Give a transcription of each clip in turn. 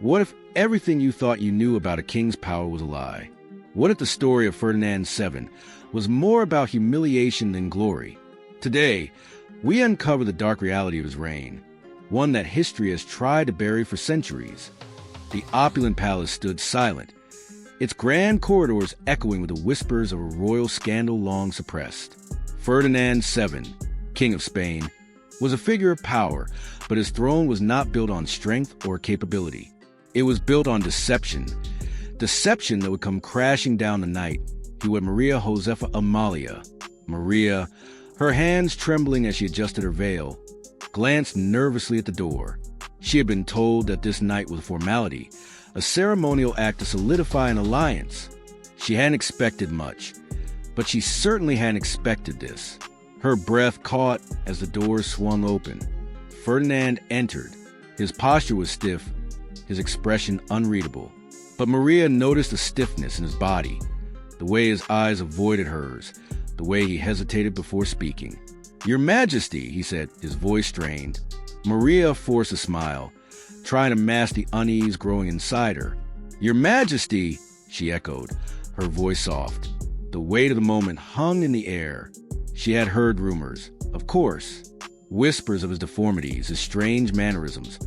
What if everything you thought you knew about a king's power was a lie? What if the story of Ferdinand VII was more about humiliation than glory? Today, we uncover the dark reality of his reign, one that history has tried to bury for centuries. The opulent palace stood silent, its grand corridors echoing with the whispers of a royal scandal long suppressed. Ferdinand VII, King of Spain, was a figure of power, but his throne was not built on strength or capability. It was built on deception. Deception that would come crashing down the night he wed Maria Josefa Amalia. Maria, her hands trembling as she adjusted her veil, glanced nervously at the door. She had been told that this night was a formality, a ceremonial act to solidify an alliance. She hadn't expected much, but she certainly hadn't expected this. Her breath caught as the doors swung open. Ferdinand entered. His posture was stiff, his expression unreadable. But Maria noticed a stiffness in his body, the way his eyes avoided hers, the way he hesitated before speaking. "Your Majesty," he said, his voice strained. Maria forced a smile, trying to mask the unease growing inside her. "Your Majesty," she echoed, her voice soft. The weight of the moment hung in the air. She had heard rumors, of course, whispers of his deformities, his strange mannerisms.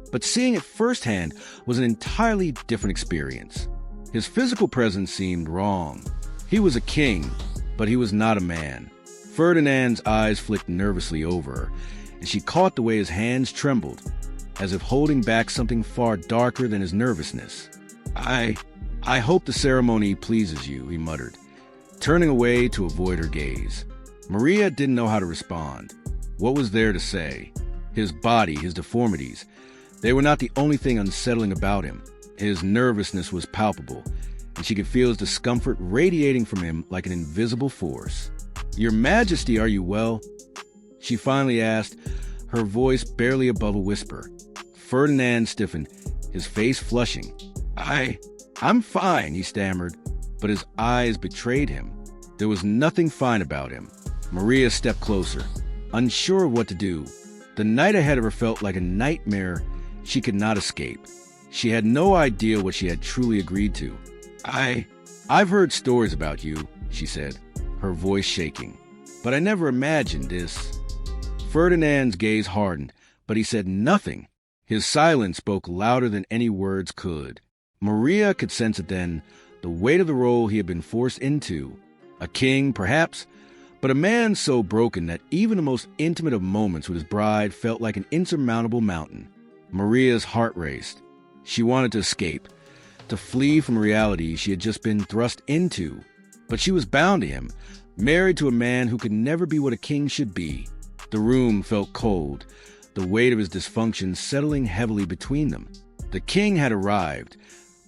But seeing it firsthand was an entirely different experience. His physical presence seemed wrong. He was a king, but he was not a man. Ferdinand's eyes flicked nervously over her, and she caught the way his hands trembled, as if holding back something far darker than his nervousness. I hope the ceremony pleases you," he muttered, turning away to avoid her gaze. Maria didn't know how to respond. What was there to say? His body, his deformities, they were not the only thing unsettling about him. His nervousness was palpable, and she could feel his discomfort radiating from him like an invisible force. "Your Majesty, are you well?" she finally asked, her voice barely above a whisper. Ferdinand stiffened, his face flushing. I'm fine," he stammered, but his eyes betrayed him. There was nothing fine about him. Maria stepped closer, unsure of what to do. The night ahead of her felt like a nightmare she could not escape. She had no idea what she had truly agreed to. I've heard stories about you," she said, her voice shaking. "But I never imagined this." Ferdinand's gaze hardened, but he said nothing. His silence spoke louder than any words could. Maria could sense it then, the weight of the role he had been forced into. A king, perhaps, but a man so broken that even the most intimate of moments with his bride felt like an insurmountable mountain. Maria's heart raced. She wanted to escape, to flee from reality she had just been thrust into. But she was bound to him, married to a man who could never be what a king should be. The room felt cold, the weight of his dysfunction settling heavily between them. The king had arrived,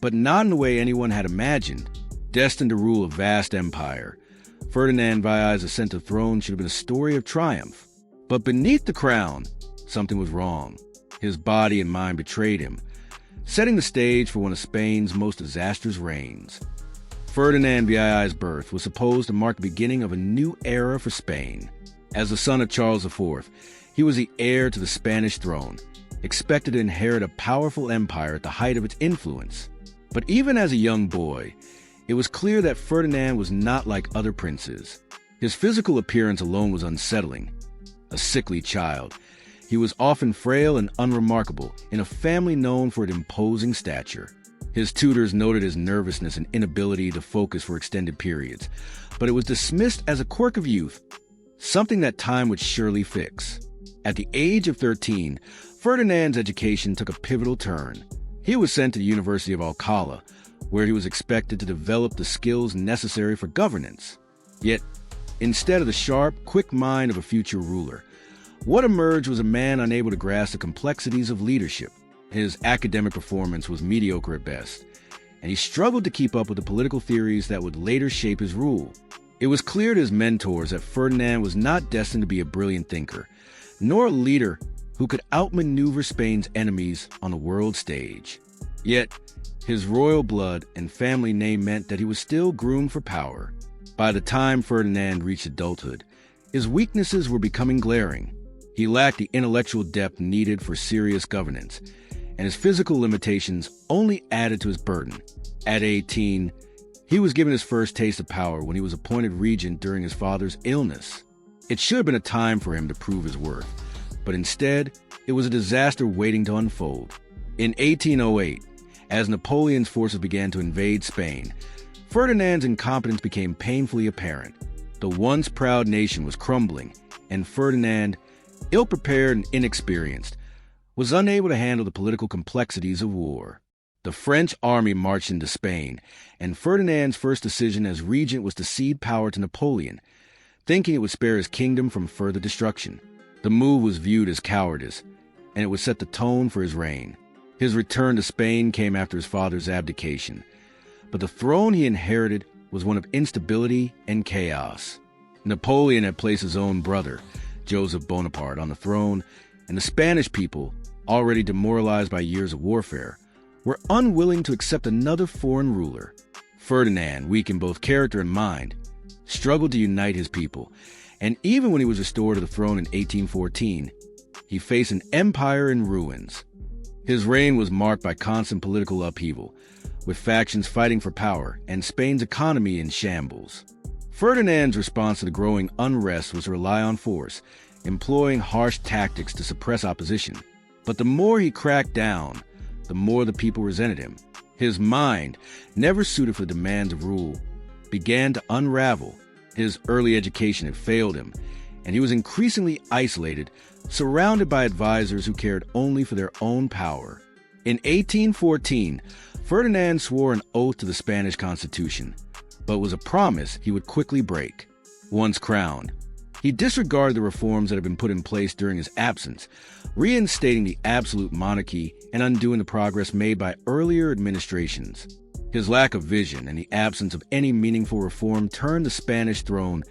but not in the way anyone had imagined, destined to rule a vast empire. Ferdinand VI's ascent to the throne should have been a story of triumph. But beneath the crown, something was wrong. His body and mind betrayed him, setting the stage for one of Spain's most disastrous reigns. Ferdinand VI's birth was supposed to mark the beginning of a new era for Spain. As the son of Charles IV, he was the heir to the Spanish throne, expected to inherit a powerful empire at the height of its influence. But even as a young boy, it was clear that Ferdinand was not like other princes. His physical appearance alone was unsettling. A sickly child, he was often frail and unremarkable in a family known for its imposing stature. His tutors noted his nervousness and inability to focus for extended periods, but it was dismissed as a quirk of youth, something that time would surely fix. At the age of 13, Ferdinand's education took a pivotal turn. He was sent to the University of Alcala, where he was expected to develop the skills necessary for governance. Yet, instead of the sharp, quick mind of a future ruler, what emerged was a man unable to grasp the complexities of leadership. His academic performance was mediocre at best, and he struggled to keep up with the political theories that would later shape his rule. It was clear to his mentors that Ferdinand was not destined to be a brilliant thinker, nor a leader who could outmaneuver Spain's enemies on the world stage. Yet, his royal blood and family name meant that he was still groomed for power. By the time Ferdinand reached adulthood, his weaknesses were becoming glaring. He lacked the intellectual depth needed for serious governance, and his physical limitations only added to his burden. At 18, he was given his first taste of power when he was appointed regent during his father's illness. It should have been a time for him to prove his worth, but instead, it was a disaster waiting to unfold. In 1808, as Napoleon's forces began to invade Spain, Ferdinand's incompetence became painfully apparent. The once proud nation was crumbling, and Ferdinand, ill-prepared and inexperienced, was unable to handle the political complexities of war. The French army marched into Spain, and Ferdinand's first decision as regent was to cede power to Napoleon, thinking it would spare his kingdom from further destruction. The move was viewed as cowardice, and it would set the tone for his reign. His return to Spain came after his father's abdication, but the throne he inherited was one of instability and chaos. Napoleon had placed his own brother, Joseph Bonaparte, on the throne, and the Spanish people, already demoralized by years of warfare, were unwilling to accept another foreign ruler. Ferdinand, weak in both character and mind, struggled to unite his people, and even when he was restored to the throne in 1814, he faced an empire in ruins. His reign was marked by constant political upheaval, with factions fighting for power and Spain's economy in shambles. Ferdinand's response to the growing unrest was to rely on force, employing harsh tactics to suppress opposition. But the more he cracked down, the more the people resented him. His mind, never suited for the demands of rule, began to unravel. His early education had failed him, and he was increasingly isolated, surrounded by advisors who cared only for their own power. In 1814, Ferdinand swore an oath to the Spanish Constitution, but it was a promise he would quickly break. Once crowned, he disregarded the reforms that had been put in place during his absence, reinstating the absolute monarchy and undoing the progress made by earlier administrations. His lack of vision and the absence of any meaningful reform turned the Spanish throne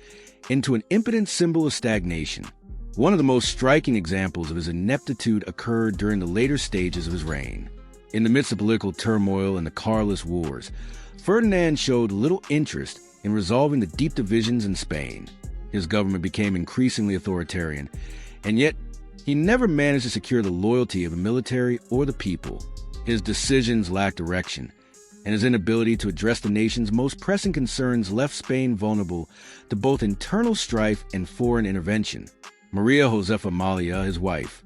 into an impotent symbol of stagnation. One of the most striking examples of his ineptitude occurred during the later stages of his reign. In the midst of political turmoil and the Carlist Wars, Ferdinand showed little interest in resolving the deep divisions in Spain. His government became increasingly authoritarian, and yet he never managed to secure the loyalty of the military or the people. His decisions lacked direction, and his inability to address the nation's most pressing concerns left Spain vulnerable to both internal strife and foreign intervention. Maria Josefa Amalia, his wife,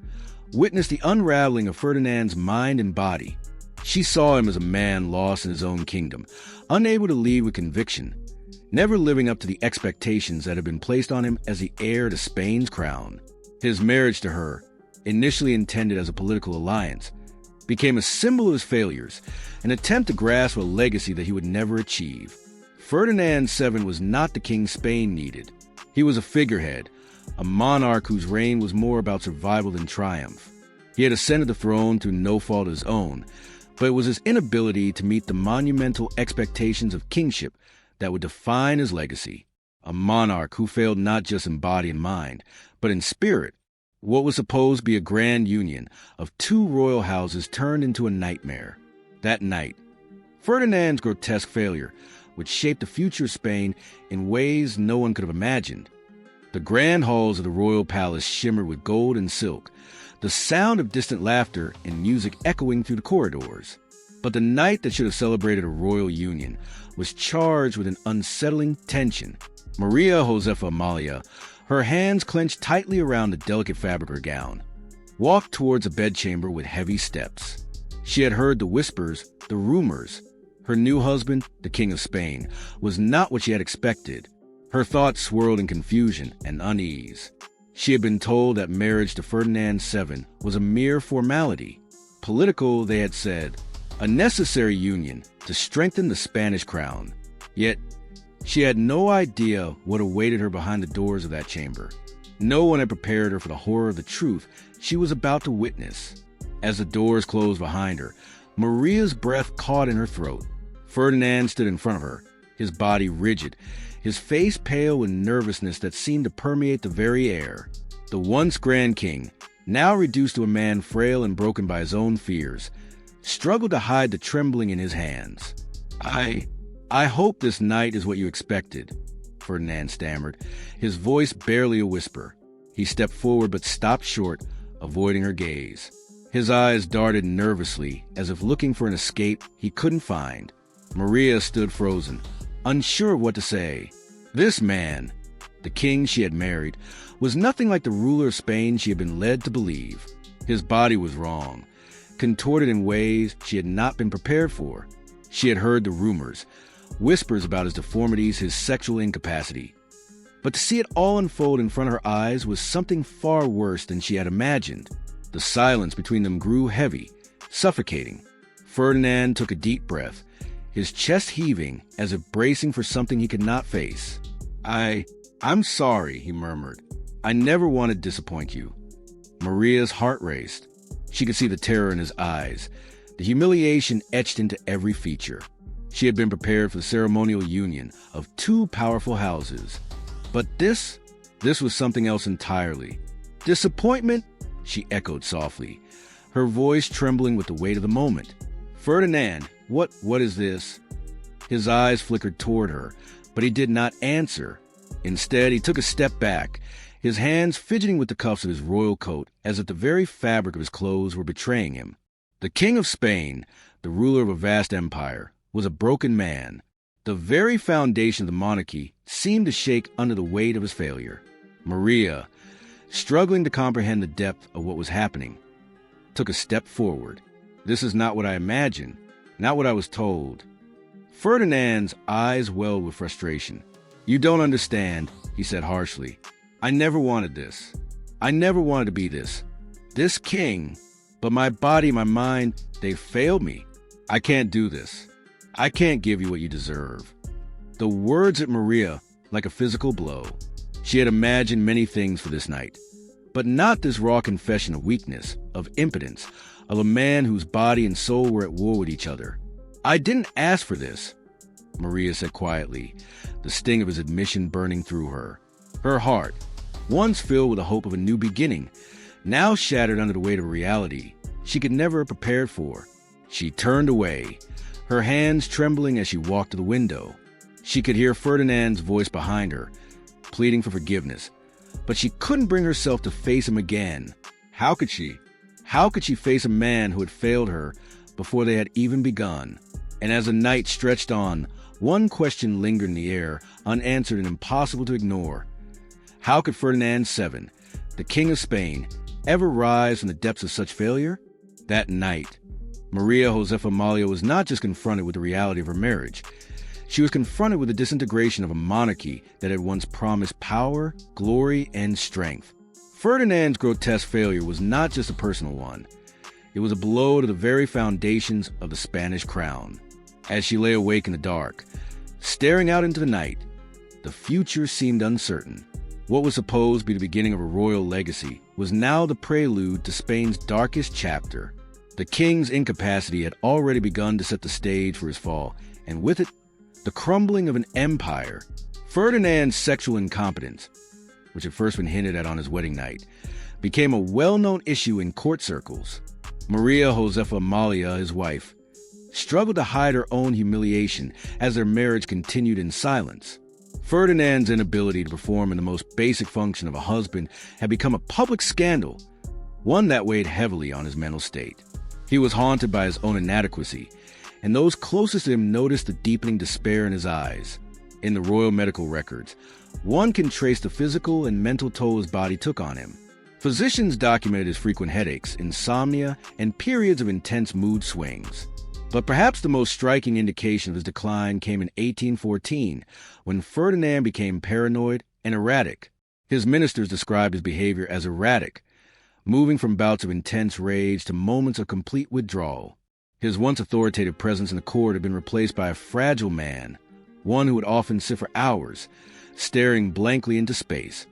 witnessed the unraveling of Ferdinand's mind and body. She saw him as a man lost in his own kingdom, unable to lead with conviction, never living up to the expectations that had been placed on him as the heir to Spain's crown. His marriage to her, initially intended as a political alliance, became a symbol of his failures, an attempt to grasp a legacy that he would never achieve. Ferdinand VII was not the king Spain needed. He was a figurehead, a monarch whose reign was more about survival than triumph. He had ascended the throne through no fault of his own, but it was his inability to meet the monumental expectations of kingship that would define his legacy. A monarch who failed not just in body and mind, but in spirit. What was supposed to be a grand union of two royal houses turned into a nightmare. That night, Ferdinand's grotesque failure would shape the future of Spain in ways no one could have imagined. The grand halls of the royal palace shimmered with gold and silk, the sound of distant laughter and music echoing through the corridors. But the night that should have celebrated a royal union was charged with an unsettling tension. Maria Josefa Amalia, her hands clenched tightly around the delicate fabric of her gown, walked towards a bedchamber with heavy steps. She had heard the whispers, the rumors. Her new husband, the King of Spain, was not what she had expected. Her thoughts swirled in confusion and unease. She had been told that marriage to Ferdinand VII was a mere formality. Political, they had said, a necessary union to strengthen the Spanish crown. Yet, she had no idea what awaited her behind the doors of that chamber. No one had prepared her for the horror of the truth she was about to witness. As the doors closed behind her, Maria's breath caught in her throat. Ferdinand stood in front of her, his body rigid, his face pale with nervousness that seemed to permeate the very air. The once grand king, now reduced to a man frail and broken by his own fears, struggled to hide the trembling in his hands. I hope this night is what you expected," Ferdinand stammered, his voice barely a whisper. He stepped forward but stopped short, avoiding her gaze. His eyes darted nervously, as if looking for an escape he couldn't find. Maria stood frozen, unsure of what to say. This man, the king she had married, was nothing like the ruler of Spain she had been led to believe. His body was wrong, contorted in ways she had not been prepared for. She had heard the rumors, whispers about his deformities, his sexual incapacity. But to see it all unfold in front of her eyes was something far worse than she had imagined. The silence between them grew heavy, suffocating. Ferdinand took a deep breath, his chest heaving as if bracing for something he could not face. I'm sorry, he murmured. I never wanted to disappoint you. Maria's heart raced. She could see the terror in his eyes, the humiliation etched into every feature. She had been prepared for the ceremonial union of two powerful houses. But this was something else entirely. Disappointment? She echoed softly, her voice trembling with the weight of the moment. Ferdinand, what is this? His eyes flickered toward her, but he did not answer. Instead, he took a step back, his hands fidgeting with the cuffs of his royal coat, as if the very fabric of his clothes were betraying him. The King of Spain, the ruler of a vast empire, was a broken man. The very foundation of the monarchy seemed to shake under the weight of his failure. Maria, struggling to comprehend the depth of what was happening, took a step forward. This is not what I imagined, not what I was told. Ferdinand's eyes welled with frustration. You don't understand, he said harshly. I never wanted this. I never wanted to be this. This king. But my body, my mind, they failed me. I can't do this. I can't give you what you deserve. The words hit Maria like a physical blow. She had imagined many things for this night, but not this raw confession of weakness, of impotence, of a man whose body and soul were at war with each other. I didn't ask for this, Maria said quietly, the sting of his admission burning through her. Her heart, once filled with the hope of a new beginning, now shattered under the weight of a reality she could never have prepared for. She turned away, her hands trembling as she walked to the window. She could hear Ferdinand's voice behind her, pleading for forgiveness, but she couldn't bring herself to face him again. How could she? How could she face a man who had failed her before they had even begun? And as the night stretched on, one question lingered in the air, unanswered and impossible to ignore. How could Ferdinand VII, the King of Spain, ever rise from the depths of such failure? That night, Maria Josefa Amalia was not just confronted with the reality of her marriage. She was confronted with the disintegration of a monarchy that had once promised power, glory, and strength. Ferdinand's grotesque failure was not just a personal one. It was a blow to the very foundations of the Spanish crown. As she lay awake in the dark, staring out into the night, the future seemed uncertain. What was supposed to be the beginning of a royal legacy was now the prelude to Spain's darkest chapter. The king's incapacity had already begun to set the stage for his fall, and with it, the crumbling of an empire. Ferdinand's sexual incompetence, which had first been hinted at on his wedding night, became a well-known issue in court circles. Maria Josefa Amalia, his wife, struggled to hide her own humiliation as their marriage continued in silence. Ferdinand's inability to perform in the most basic function of a husband had become a public scandal, one that weighed heavily on his mental state. He was haunted by his own inadequacy, and those closest to him noticed the deepening despair in his eyes. In the royal medical records, one can trace the physical and mental toll his body took on him. Physicians documented his frequent headaches, insomnia, and periods of intense mood swings. But perhaps the most striking indication of his decline came in 1814, when Ferdinand became paranoid and erratic. His ministers described his behavior as erratic, moving from bouts of intense rage to moments of complete withdrawal. His once authoritative presence in the court had been replaced by a fragile man, one who would often sit for hours, staring blankly into space,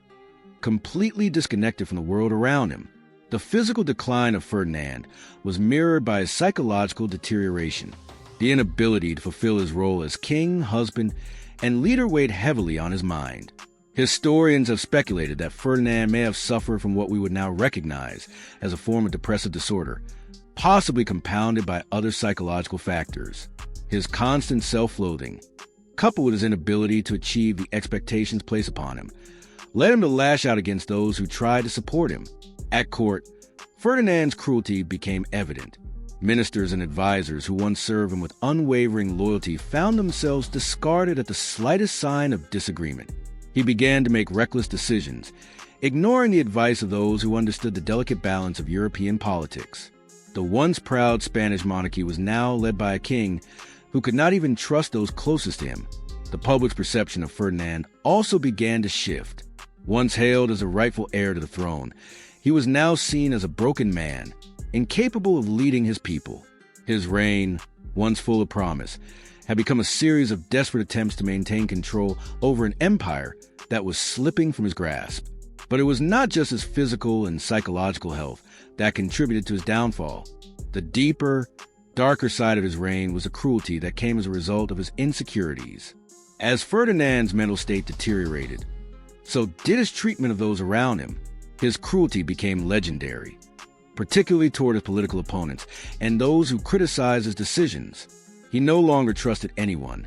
completely disconnected from the world around him. The physical decline of Ferdinand was mirrored by his psychological deterioration. The inability to fulfill his role as king, husband, and leader weighed heavily on his mind. Historians have speculated that Ferdinand may have suffered from what we would now recognize as a form of depressive disorder, possibly compounded by other psychological factors. His constant self-loathing, coupled with his inability to achieve the expectations placed upon him, led him to lash out against those who tried to support him. At court, Ferdinand's cruelty became evident. Ministers and advisors who once served him with unwavering loyalty found themselves discarded at the slightest sign of disagreement. He began to make reckless decisions, ignoring the advice of those who understood the delicate balance of European politics. The once proud Spanish monarchy was now led by a king who could not even trust those closest to him. The public's perception of Ferdinand also began to shift. Once hailed as a rightful heir to the throne, he was now seen as a broken man, incapable of leading his people. His reign, once full of promise, had become a series of desperate attempts to maintain control over an empire that was slipping from his grasp. But it was not just his physical and psychological health that contributed to his downfall. The deeper, darker side of his reign was a cruelty that came as a result of his insecurities. As Ferdinand's mental state deteriorated, so did his treatment of those around him. His cruelty became legendary, particularly toward his political opponents and those who criticized his decisions. He no longer trusted anyone,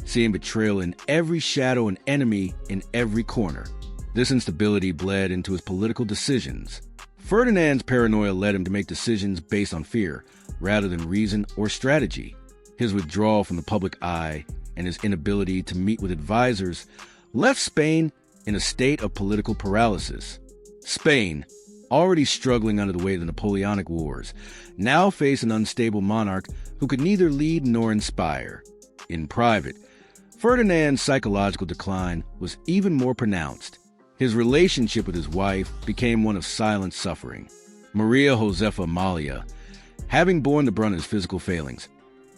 seeing betrayal in every shadow and enemy in every corner. This instability bled into his political decisions. Ferdinand's paranoia led him to make decisions based on fear, rather than reason or strategy. His withdrawal from the public eye and his inability to meet with advisors left Spain in a state of political paralysis. Spain, already struggling under the weight of the Napoleonic Wars, now faced an unstable monarch who could neither lead nor inspire. In private, Ferdinand's psychological decline was even more pronounced. His relationship with his wife became one of silent suffering. Maria Josefa Amalia, having borne the brunt of his physical failings,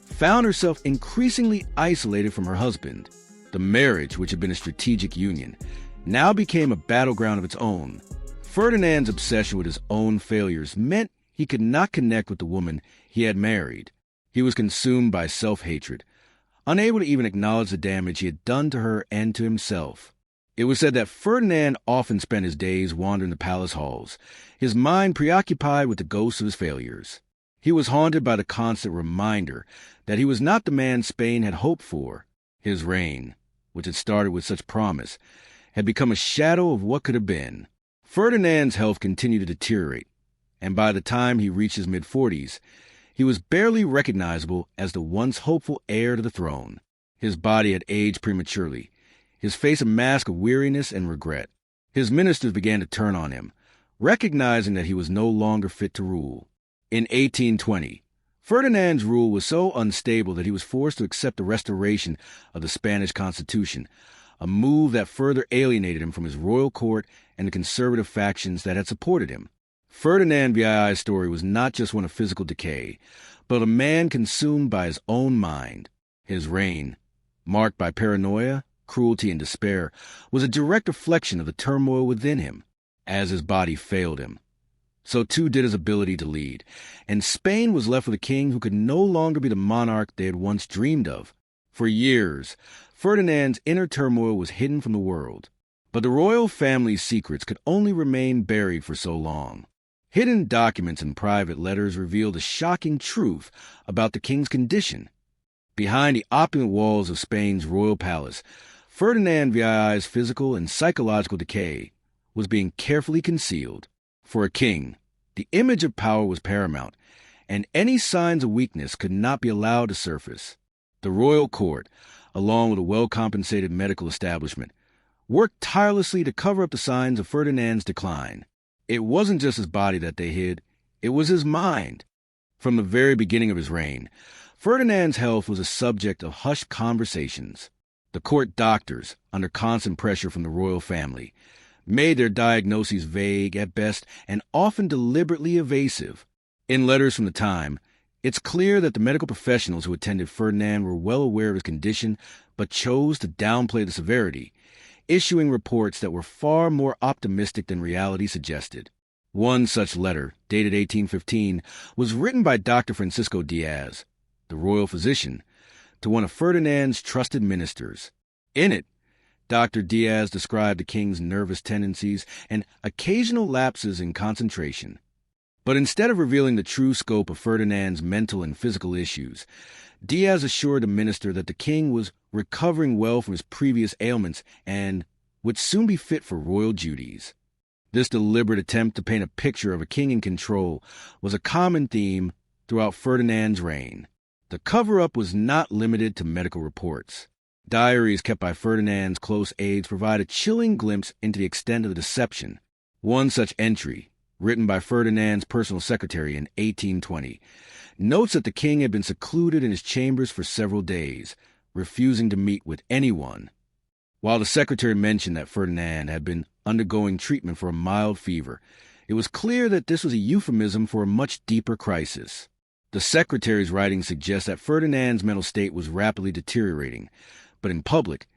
found herself increasingly isolated from her husband. The marriage, which had been a strategic union, now became a battleground of its own. Ferdinand's obsession with his own failures meant he could not connect with the woman he had married. He was consumed by self-hatred, unable to even acknowledge the damage he had done to her and to himself. It was said that Ferdinand often spent his days wandering the palace halls, his mind preoccupied with the ghosts of his failures. He was haunted by the constant reminder that he was not the man Spain had hoped for. His reign, which had started with such promise, had become a shadow of what could have been. Ferdinand's health continued to deteriorate, and by the time he reached his mid-40s, he was barely recognizable as the once hopeful heir to the throne. His body had aged prematurely, his face a mask of weariness and regret. His ministers began to turn on him, recognizing that he was no longer fit to rule. In 1820, Ferdinand's rule was so unstable that he was forced to accept the restoration of the Spanish Constitution, a move that further alienated him from his royal court and the conservative factions that had supported him. Ferdinand VII's story was not just one of physical decay, but a man consumed by his own mind. His reign, marked by paranoia, cruelty, and despair, was a direct reflection of the turmoil within him. As his body failed him, so too did his ability to lead, and Spain was left with a king who could no longer be the monarch they had once dreamed of. For years, Ferdinand's inner turmoil was hidden from the world, but the royal family's secrets could only remain buried for so long. Hidden documents and private letters revealed a shocking truth about the king's condition. Behind the opulent walls of Spain's royal palace, Ferdinand VII's physical and psychological decay was being carefully concealed. For a king, the image of power was paramount, and any signs of weakness could not be allowed to surface. The royal court, along with a well-compensated medical establishment, worked tirelessly to cover up the signs of Ferdinand's decline. It wasn't just his body that they hid, it was his mind. From the very beginning of his reign, Ferdinand's health was a subject of hushed conversations. The court doctors, under constant pressure from the royal family, made their diagnoses vague at best and often deliberately evasive. In letters from the time, it's clear that the medical professionals who attended Ferdinand were well aware of his condition, but chose to downplay the severity, issuing reports that were far more optimistic than reality suggested. One such letter, dated 1815, was written by Dr. Francisco Diaz, the royal physician, to one of Ferdinand's trusted ministers. In it, Dr. Diaz described the king's nervous tendencies and occasional lapses in concentration. But instead of revealing the true scope of Ferdinand's mental and physical issues, Diaz assured the minister that the king was recovering well from his previous ailments and would soon be fit for royal duties. This deliberate attempt to paint a picture of a king in control was a common theme throughout Ferdinand's reign. The cover-up was not limited to medical reports. Diaries kept by Ferdinand's close aides provide a chilling glimpse into the extent of the deception. One such entry, written by Ferdinand's personal secretary in 1820, notes that the king had been secluded in his chambers for several days, refusing to meet with anyone. While the secretary mentioned that Ferdinand had been undergoing treatment for a mild fever, it was clear that this was a euphemism for a much deeper crisis. The secretary's writing suggests that Ferdinand's mental state was rapidly deteriorating, but in public,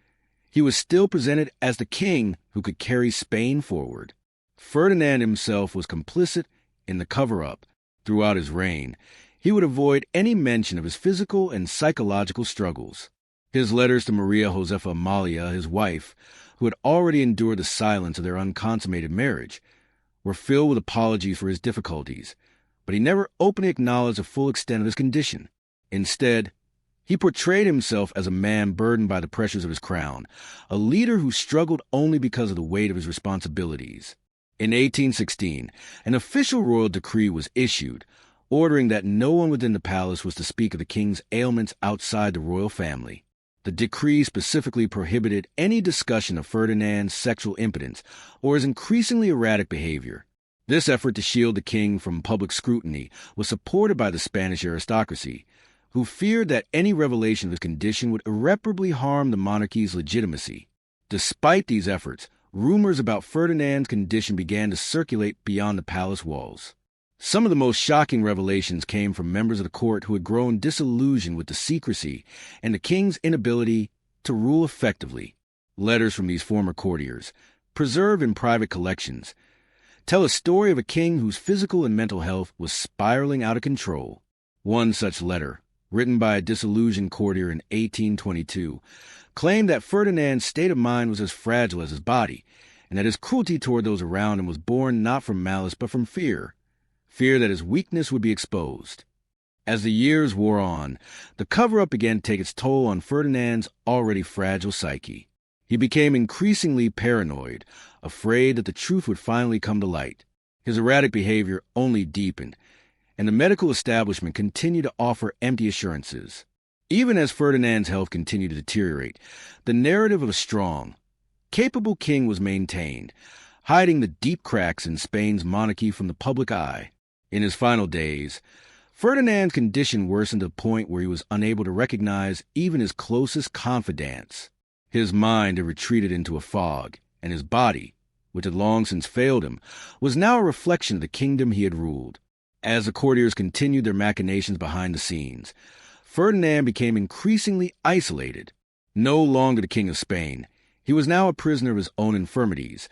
he was still presented as the king who could carry Spain forward. Ferdinand himself was complicit in the cover-up. Throughout his reign, he would avoid any mention of his physical and psychological struggles. His letters to Maria Josefa Amalia, his wife, who had already endured the silence of their unconsummated marriage, were filled with apologies for his difficulties, but he never openly acknowledged the full extent of his condition. Instead, he portrayed himself as a man burdened by the pressures of his crown, a leader who struggled only because of the weight of his responsibilities. In 1816, an official royal decree was issued, ordering that no one within the palace was to speak of the king's ailments outside the royal family. The decree specifically prohibited any discussion of Ferdinand's sexual impotence or his increasingly erratic behavior. This effort to shield the king from public scrutiny was supported by the Spanish aristocracy, who feared that any revelation of his condition would irreparably harm the monarchy's legitimacy. Despite these efforts, rumors about Ferdinand's condition began to circulate beyond the palace walls. Some of the most shocking revelations came from members of the court who had grown disillusioned with the secrecy and the king's inability to rule effectively. Letters from these former courtiers, preserved in private collections, tell a story of a king whose physical and mental health was spiraling out of control. One such letter, written by a disillusioned courtier in 1822, claimed that Ferdinand's state of mind was as fragile as his body, and that his cruelty toward those around him was born not from malice but from fear that his weakness would be exposed. As the years wore on, the cover-up began to take its toll on Ferdinand's already fragile psyche. He became increasingly paranoid, afraid that the truth would finally come to light. His erratic behavior only deepened, and the medical establishment continued to offer empty assurances. Even as Ferdinand's health continued to deteriorate, the narrative of a strong, capable king was maintained, hiding the deep cracks in Spain's monarchy from the public eye. In his final days, Ferdinand's condition worsened to the point where he was unable to recognize even his closest confidants. His mind had retreated into a fog, and his body, which had long since failed him, was now a reflection of the kingdom he had ruled. As the courtiers continued their machinations behind the scenes, Ferdinand became increasingly isolated. No longer the king of Spain, he was now a prisoner of his own infirmities,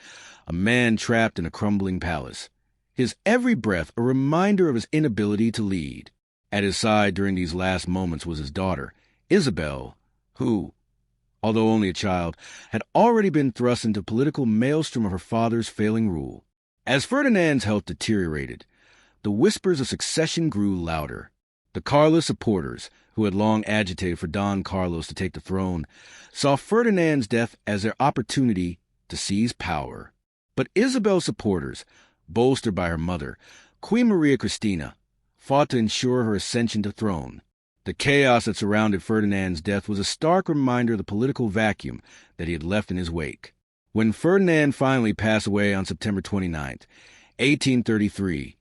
a man trapped in a crumbling palace. His every breath a reminder of his inability to lead. At his side during these last moments was his daughter, Isabel, who, although only a child, had already been thrust into the political maelstrom of her father's failing rule. As Ferdinand's health deteriorated, the whispers of succession grew louder. The Carlist supporters, who had long agitated for Don Carlos to take the throne, saw Ferdinand's death as their opportunity to seize power. But Isabel's supporters, bolstered by her mother, Queen Maria Cristina, fought to ensure her ascension to the throne. The chaos that surrounded Ferdinand's death was a stark reminder of the political vacuum that he had left in his wake. When Ferdinand finally passed away on September 29, 1833,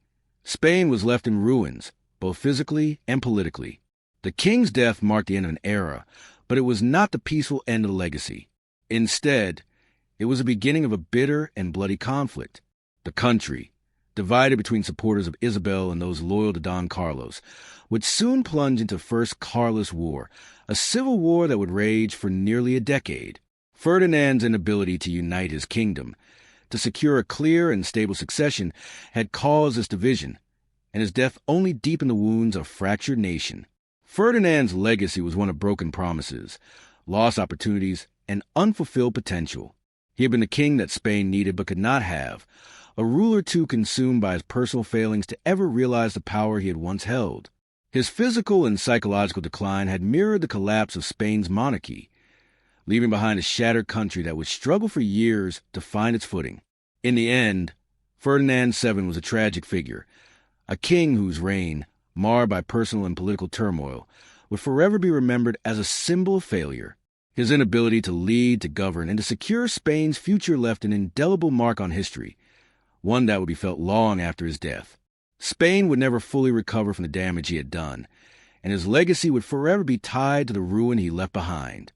Spain was left in ruins, both physically and politically. The king's death marked the end of an era, but it was not the peaceful end of the legacy. Instead, it was the beginning of a bitter and bloody conflict. The country, divided between supporters of Isabel and those loyal to Don Carlos, would soon plunge into First Carlist War, a civil war that would rage for nearly a decade. Ferdinand's inability to unite his kingdom, to secure a clear and stable succession, had caused this division, and his death only deepened the wounds of a fractured nation. Ferdinand's legacy was one of broken promises, lost opportunities, and unfulfilled potential. He had been the king that Spain needed but could not have, a ruler too consumed by his personal failings to ever realize the power he had once held. His physical and psychological decline had mirrored the collapse of Spain's monarchy, leaving behind a shattered country that would struggle for years to find its footing. In the end, Ferdinand VII was a tragic figure, a king whose reign, marred by personal and political turmoil, would forever be remembered as a symbol of failure. His inability to lead, to govern, and to secure Spain's future left an indelible mark on history, one that would be felt long after his death. Spain would never fully recover from the damage he had done, and his legacy would forever be tied to the ruin he left behind.